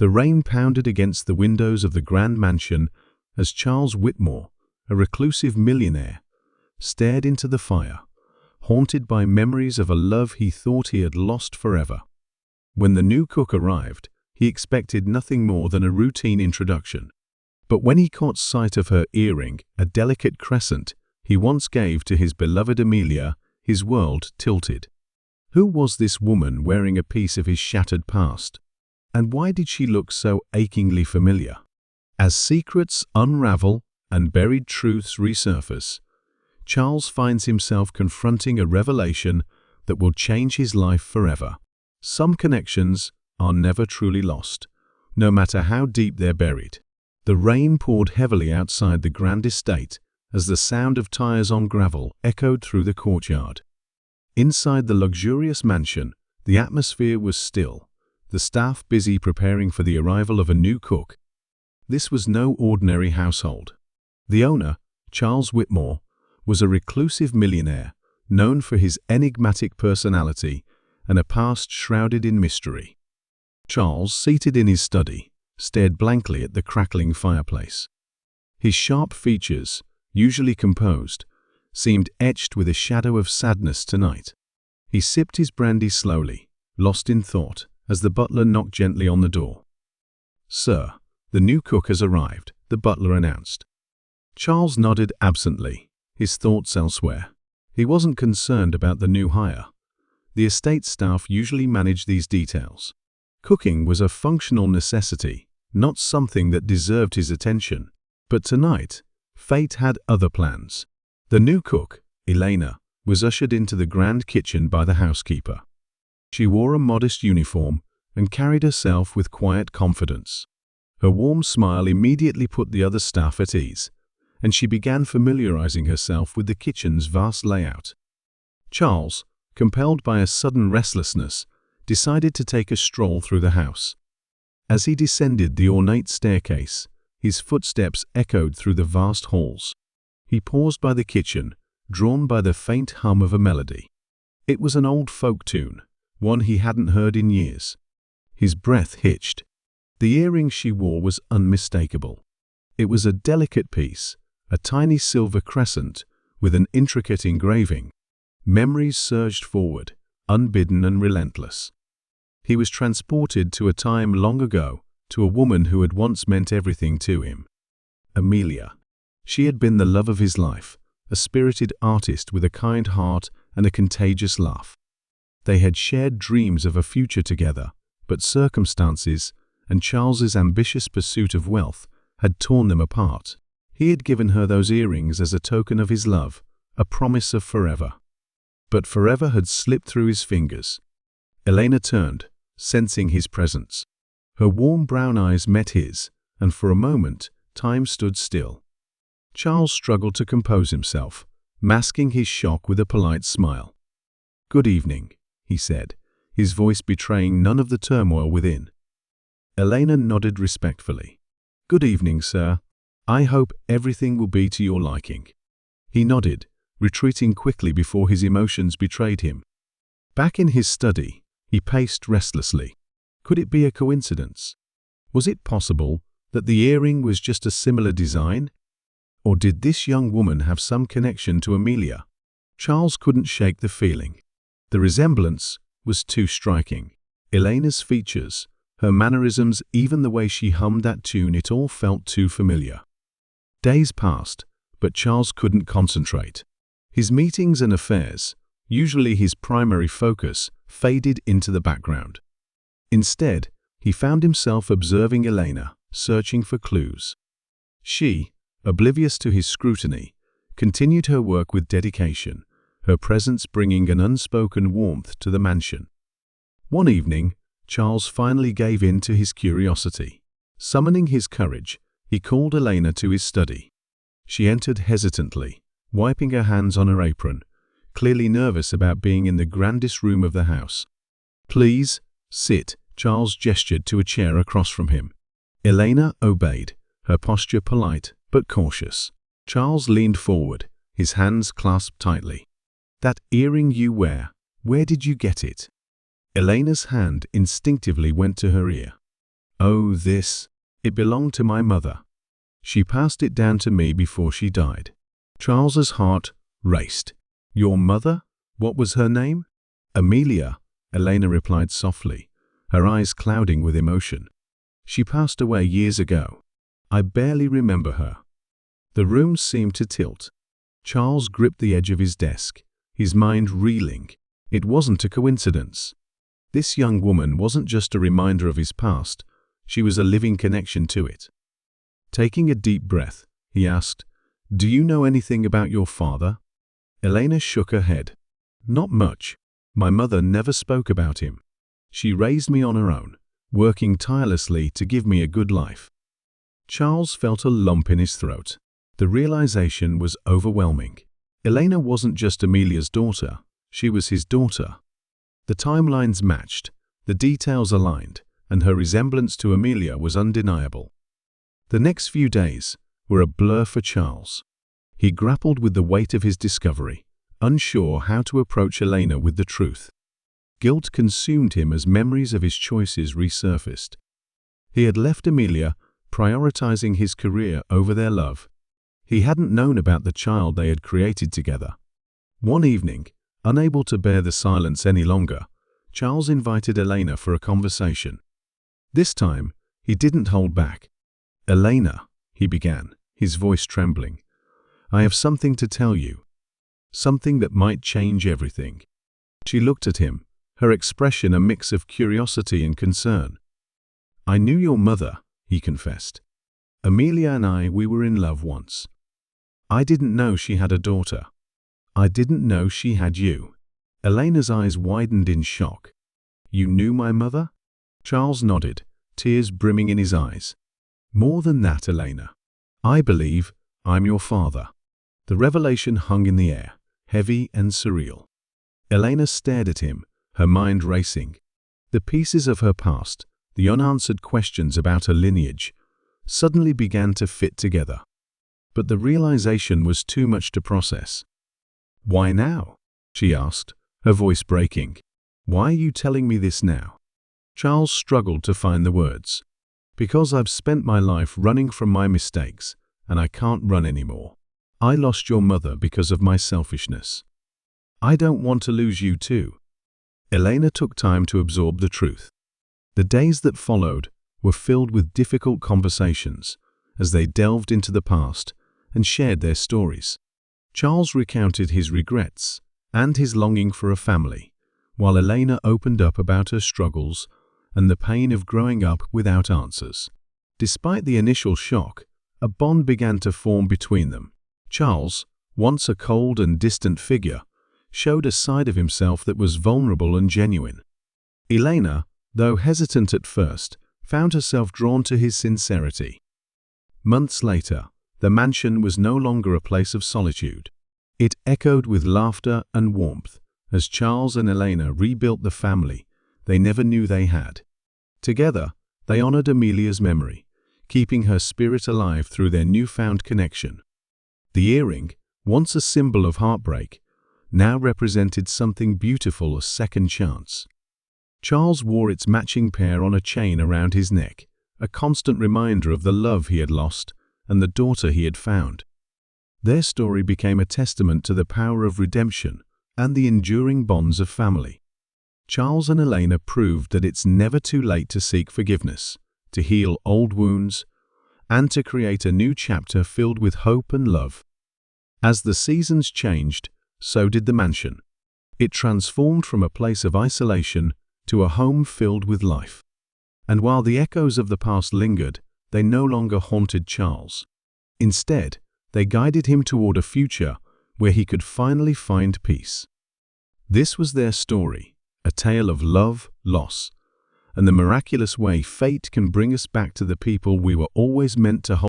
The rain pounded against the windows of the grand mansion as Charles Whitmore, a reclusive millionaire, stared into the fire, haunted by memories of a love he thought he had lost forever. When the new cook arrived, he expected nothing more than a routine introduction. But when he caught sight of her earring, a delicate crescent he once gave to his beloved Amelia, his world tilted. Who was this woman wearing a piece of his shattered past? And why did she look so achingly familiar? As secrets unravel and buried truths resurface, Charles finds himself confronting a revelation that will change his life forever. Some connections are never truly lost, no matter how deep they're buried. The rain poured heavily outside the grand estate as the sound of tires on gravel echoed through the courtyard. Inside the luxurious mansion, the atmosphere was still, the staff busy preparing for the arrival of a new cook. This was no ordinary household. The owner, Charles Whitmore, was a reclusive millionaire known for his enigmatic personality and a past shrouded in mystery. Charles, seated in his study, stared blankly at the crackling fireplace. His sharp features, usually composed, seemed etched with a shadow of sadness tonight. He sipped his brandy slowly, lost in thought, as the butler knocked gently on the door. "Sir, the new cook has arrived," the butler announced. Charles nodded absently, his thoughts elsewhere. He wasn't concerned about the new hire. The estate staff usually managed these details. Cooking was a functional necessity, not something that deserved his attention. But tonight, fate had other plans. The new cook, Elena, was ushered into the grand kitchen by the housekeeper. She wore a modest uniform and carried herself with quiet confidence. Her warm smile immediately put the other staff at ease, and she began familiarizing herself with the kitchen's vast layout. Charles, compelled by a sudden restlessness, decided to take a stroll through the house. As he descended the ornate staircase, his footsteps echoed through the vast halls. He paused by the kitchen, drawn by the faint hum of a melody. It was an old folk tune, one he hadn't heard in years. His breath hitched. The earring she wore was unmistakable. It was a delicate piece, a tiny silver crescent with an intricate engraving. Memories surged forward, unbidden and relentless. He was transported to a time long ago, to a woman who had once meant everything to him. Amelia. She had been the love of his life, a spirited artist with a kind heart and a contagious laugh. They had shared dreams of a future together, but circumstances and Charles's ambitious pursuit of wealth had torn them apart. He had given her those earrings as a token of his love, a promise of forever. But forever had slipped through his fingers. Elena turned, sensing his presence. Her warm brown eyes met his, and for a moment, time stood still. Charles struggled to compose himself, masking his shock with a polite smile. "Good evening," he said, his voice betraying none of the turmoil within. Elena nodded respectfully. "Good evening, sir. I hope everything will be to your liking." He nodded, retreating quickly before his emotions betrayed him. Back in his study, he paced restlessly. Could it be a coincidence? Was it possible that the earring was just a similar design? Or did this young woman have some connection to Amelia? Charles couldn't shake the feeling. The resemblance was too striking. Elena's features, her mannerisms, even the way she hummed that tune, it all felt too familiar. Days passed, but Charles couldn't concentrate. His meetings and affairs, usually his primary focus, faded into the background. Instead, he found himself observing Elena, searching for clues. She, oblivious to his scrutiny, continued her work with dedication, her presence bringing an unspoken warmth to the mansion. One evening, Charles finally gave in to his curiosity. Summoning his courage, he called Elena to his study. She entered hesitantly, wiping her hands on her apron, clearly nervous about being in the grandest room of the house. "Please, sit," Charles gestured to a chair across from him. Elena obeyed, her posture polite but cautious. Charles leaned forward, his hands clasped tightly. "That earring you wear, where did you get it?" Elena's hand instinctively went to her ear. "Oh, this. It belonged to my mother. She passed it down to me before she died." Charles's heart raced. "Your mother? What was her name?" "Amelia," Elena replied softly, her eyes clouding with emotion. "She passed away years ago. I barely remember her." The room seemed to tilt. Charles gripped the edge of his desk, his mind reeling. It wasn't a coincidence. This young woman wasn't just a reminder of his past, she was a living connection to it. Taking a deep breath, he asked, "Do you know anything about your father?" Elena shook her head. "Not much. My mother never spoke about him. She raised me on her own, working tirelessly to give me a good life." Charles felt a lump in his throat. The realization was overwhelming. Elena wasn't just Amelia's daughter, she was his daughter. The timelines matched, the details aligned, and her resemblance to Amelia was undeniable. The next few days were a blur for Charles. He grappled with the weight of his discovery, unsure how to approach Elena with the truth. Guilt consumed him as memories of his choices resurfaced. He had left Amelia, prioritizing his career over their love. He hadn't known about the child they had created together. One evening, unable to bear the silence any longer, Charles invited Elena for a conversation. This time, he didn't hold back. "Elena," he began, his voice trembling, "I have something to tell you. Something that might change everything." She looked at him, her expression a mix of curiosity and concern. "I knew your mother," he confessed. "Amelia and we were in love once. I didn't know she had a daughter. I didn't know she had you." Elena's eyes widened in shock. "You knew my mother?" Charles nodded, tears brimming in his eyes. "More than that, Elena. I believe I'm your father." The revelation hung in the air, heavy and surreal. Elena stared at him, her mind racing. The pieces of her past, the unanswered questions about her lineage, suddenly began to fit together. But the realization was too much to process. "Why now?" she asked, her voice breaking. "Why are you telling me this now?" Charles struggled to find the words. "Because I've spent my life running from my mistakes, and I can't run anymore. I lost your mother because of my selfishness. I don't want to lose you too." Elena took time to absorb the truth. The days that followed were filled with difficult conversations as they delved into the past and shared their stories. Charles recounted his regrets and his longing for a family, while Elena opened up about her struggles and the pain of growing up without answers. Despite the initial shock, a bond began to form between them. Charles, once a cold and distant figure, showed a side of himself that was vulnerable and genuine. Elena, though hesitant at first, found herself drawn to his sincerity. Months later, the mansion was no longer a place of solitude. It echoed with laughter and warmth as Charles and Elena rebuilt the family they never knew they had. Together, they honored Amelia's memory, keeping her spirit alive through their newfound connection. The earring, once a symbol of heartbreak, now represented something beautiful, a second chance. Charles wore its matching pair on a chain around his neck, a constant reminder of the love he had lost and the daughter he had found. Their story became a testament to the power of redemption and the enduring bonds of family. Charles and Elena proved that it's never too late to seek forgiveness, to heal old wounds, and to create a new chapter filled with hope and love. As the seasons changed, so did the mansion. It transformed from a place of isolation to a home filled with life. And while the echoes of the past lingered, they no longer haunted Charles. Instead, they guided him toward a future where he could finally find peace. This was their story, a tale of love, loss, and the miraculous way fate can bring us back to the people we were always meant to hold.